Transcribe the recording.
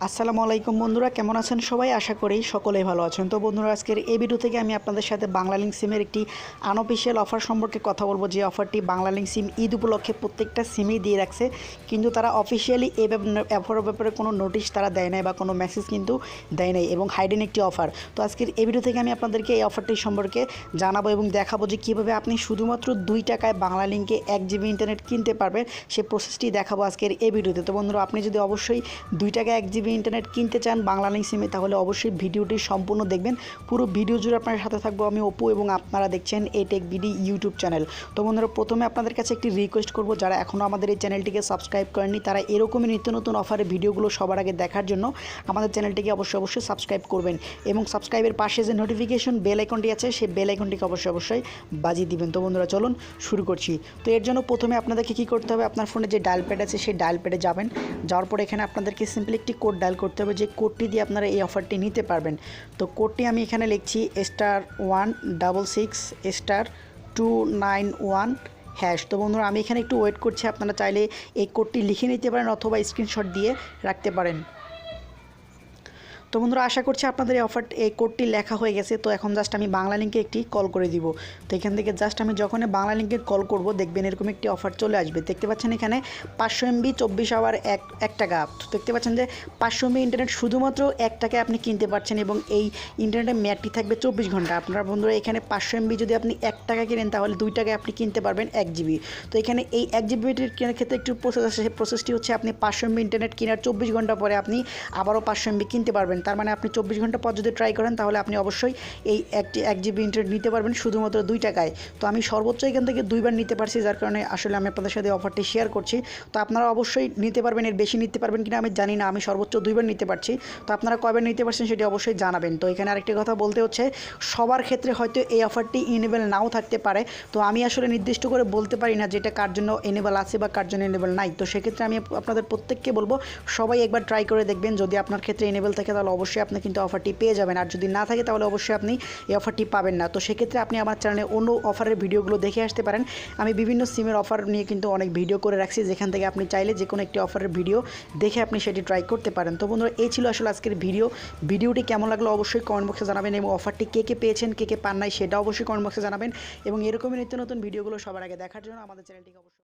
আসসালামু আলাইকুম বন্ধুরা, কেমন আছেন সবাই? আশা করি সকলেই ভালো আছেন। তো বন্ধুরা, আজকের এই ভিডিও থেকে আমি আপনাদের সাথে বাংলালিংক সিমের একটি আনঅফিশিয়াল অফার সম্পর্কে কথা বলবো। যে অফারটি বাংলালিংক সিম ঈদ উপলক্ষে প্রত্যেকটা সিমেই দিয়ে রাখছে, কিন্তু তারা অফিশিয়ালি এই অফারের ব্যাপারে কোনো নোটিশ তারা দেয় নাই বা কোনো মেসেজ কিন্তু দেয় নাই, এবং হাইডেন একটি অফার। তো আজকের এই ভিডিও থেকে আমি আপনাদেরকে এই অফারটি সম্পর্কে জানাবো এবং দেখাবো যে কীভাবে আপনি শুধুমাত্র 2 টাকায় বাংলালিংকে 1 জিবি ইন্টারনেট কিনতে পারবেন, সেই প্রসেসটি দেখাবো আজকের এই ভিডিওতে। তো বন্ধুরা, আপনি যদি অবশ্যই 2 টাকায় 1 জিবি ইন্টারনেট কিনতে চান বাংলালিংক সিমে, তাহলে অবশ্যই ভিডিওটি সম্পূর্ণ দেখবেন। পুরো ভিডিও জুড়ে আপনার সাথে থাকবো আমি অপু, এবং আপনারা দেখছেন এই টেক বিডি ইউটিউব চ্যানেল। তো বন্ধুরা, প্রথমে আপনাদের কাছে একটি রিকোয়েস্ট করব, যারা এখনও আমাদের এই চ্যানেলটিকে সাবস্ক্রাইব করেননি, তারা এরকমই নিত্য নতুন অফারের ভিডিওগুলো সবার আগে দেখার জন্য আমাদের চ্যানেলটিকে অবশ্যই সাবস্ক্রাইব করবেন, এবং সাবস্ক্রাইবের পাশে যে নোটিফিকেশন বেল আইকনটি আছে, সেই বেল আইকনটিকে অবশ্যই বাজিয়ে দিবেন। তো বন্ধুরা, চলুন শুরু করছি। তো এর জন্য প্রথমে আপনাদেরকে কী করতে হবে, আপনার ফোনে যে ডায়াল প্যাড আছে সেই ডায়াল প্যাডে যাবেন। যাওয়ার পর এখানে আপনাদেরকে সিম্পলি একটি কোড ডায়াল করতে হবে, যে কোডটি দিয়ে আপনারা এই অফারটি নিতে পারবেন। তো কোডটি আমি এখানে লিখছি *166*291#। তো বন্ধুরা, আমি এখানে একটু ওয়েট করছি। আপনারা চাইলে এই কোডটি লিখে নিতে পারেন অথবা স্ক্রিনশট দিয়ে রাখতে পারেন। তো বন্ধুরা, আশা করছি আপনাদের এই কোডটি লেখা হয়ে গেছে। তো এখন জাস্ট আমি বাংলালিংকে একটি কল করে দিব। তো এখান থেকে জাস্ট আমি যখন বাংলালিংকে কল করব, দেখবেন এরকম একটি অফার চলে আসবে। দেখতে পাচ্ছেন এখানে 500 MB 24 আওয়ার 1 টাকা। তো দেখতে পাচ্ছেন যে 500 MB ইন্টারনেট শুধুমাত্র 1 টাকায় আপনি কিনতে পারছেন, এবং এই ইন্টারনেটের মেয়াদটি থাকবে 24 ঘন্টা। আপনারা বন্ধুরা, এখানে 500 MB যদি আপনি 1 টাকা কিনেন, তাহলে 2 টাকায় আপনি কিনতে পারবেন 1 জিবি। তো এখানে এই 1 জিবিটির কেনার ক্ষেত্রে একটু প্রসেস আছে। সেই প্রসেসটি হচ্ছে, আপনি 500 MB ইন্টারনেট কেনার 24 ঘন্টা পরে আপনি আবারও 500 MB কিনতে পারবেন। তার মানে আপনি 24 ঘন্টা পর যদি ট্রাই করেন, তাহলে আপনি অবশ্যই এই 1 জিবি ইন্টারনেট নিতে পারবেন শুধুমাত্র 2 টাকায়। তো আমি সর্বোচ্চ এখান থেকে 2বার নিতে পারছি, যার কারণে আসলে আমি আপনাদের সাথে অফারটি শেয়ার করছি। তো আপনারা অবশ্যই নিতে পারবেন, এর বেশি নিতে পারবেন কিনা আমি জানি না। আমি সর্বোচ্চ 2বার নিতে পারছি। তো আপনারা কয়বার নিতে পারছেন সেটি অবশ্যই জানাবেন। তো এখানে আরেকটি কথা বলতে হচ্ছে, সবার ক্ষেত্রে হয়তো এই অফারটি ইনেবল নাও থাকতে পারে। তো আমি আসলে নির্দিষ্ট করে বলতে পারি না যেটা কার জন্য এনেবল আছে বা কার জন্য এনেবল নাই। তো সেক্ষেত্রে আমি আপনাদের প্রত্যেককে বলবো, সবাই একবার ট্রাই করে দেখবেন। যদি আপনার ক্ষেত্রে এনেবল থাকে, তাহলে অবশ্যই আপনি কিন্তু অফারটি পেয়ে যাবেন, আর যদি না থাকে তাহলে অবশ্যই আপনি এই অফারটি পাবেন না। তো সেক্ষেত্রে আপনি আমার চ্যানেলে অন্য অফারের ভিডিওগুলো দেখে আসতে পারেন। আমি বিভিন্ন সিমের অফার নিয়ে কিন্তু অনেক ভিডিও করে রাখছি, যেখান থেকে আপনি চাইলে যে কোনো একটি অফারের ভিডিও দেখে আপনি সেটি ট্রাই করতে পারেন। তো বন্ধুরা, এই ছিল আসলে আজকের ভিডিওটি কেমন লাগলো অবশ্যই কমেন্ট বক্সে জানাবেন, এবং অফারটি কে পেয়েছেন কে পান নাই সেটা অবশ্যই কমেন্ট বক্সে জানাবেন। এবং এরকমই নিত্য নতুন ভিডিওগুলো সবার আগে দেখার জন্য আমাদের চ্যানেলটিকে অবশ্যই